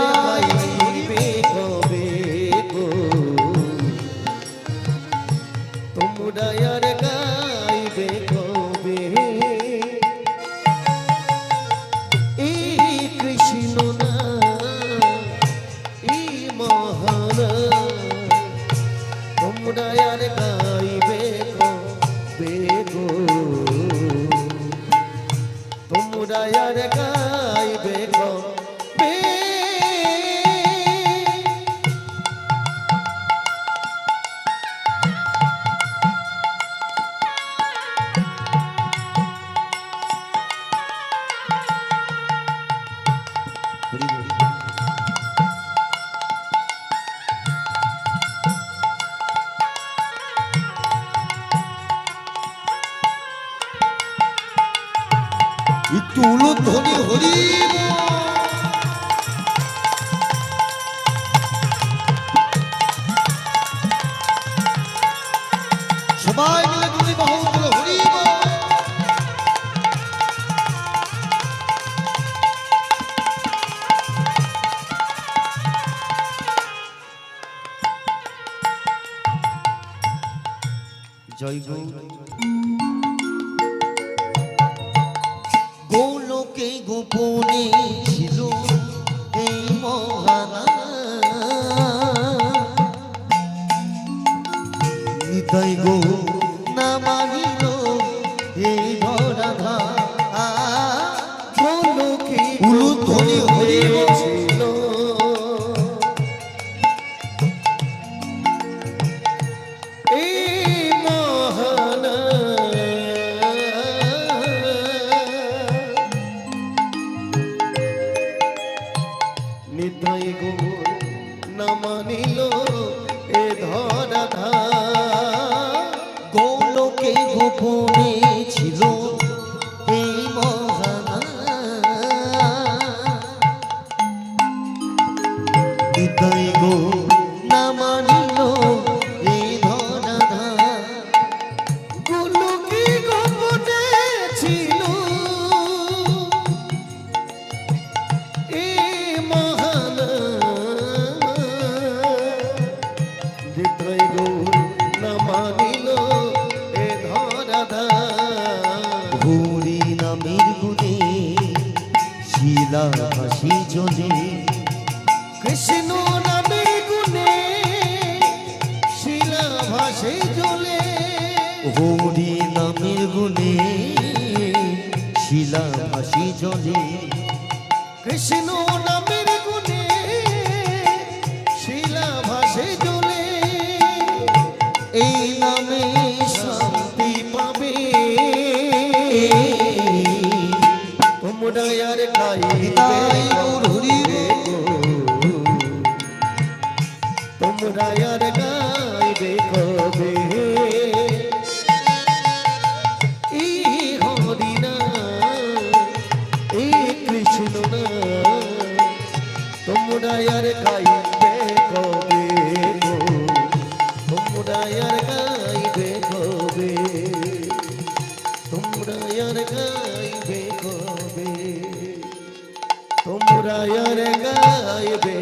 গাইবে কবে গো তোমরা আর গাইবে কবে এই কৃষ্ণ না এই মহান তোমরা আর গাইবে কবে গো তোমরা আর গাইবে কবে একটু উলুধ্বনি হরি সবাই মিলে দুই বাহু তুলে হরি জয় গৌ গোলকে গোপনে ছিল এই মহানা নিতাই গো না মানিল এই ধরাধা গোলকে উলুধ্বনি হরি ছিল এই মহান নিতাই গো না মানিল এ ধরাধা গোলকে গোপনে ছিল এই মহানা নিতাই গো না মানিল এই ধরাধা গোলকে গোপনে ছিল এই মহান নিতাই গো না মানিল এ ধরাধা হরি নামের গুণে শিলা ভাসি জলে কৃষ্ণ নামে গুণে শিলা ভাসে জলে হরি নামের গুণে শিলা ভাসি জলে কৃষ্ণ নামের গুণে শিলা ভাসে জলে এই নামে শান্তি পাবে তোমরা আর তাই গাইবে গৌর হরি তোমরা আর গাইবে কবে এই হরি না এই কৃষ্ণ না তোমরা আর গাইবে কবে গো তোমরা আর গাইবে কবে তোমরা আর গাইবে কবে তোমরা আর গাইবে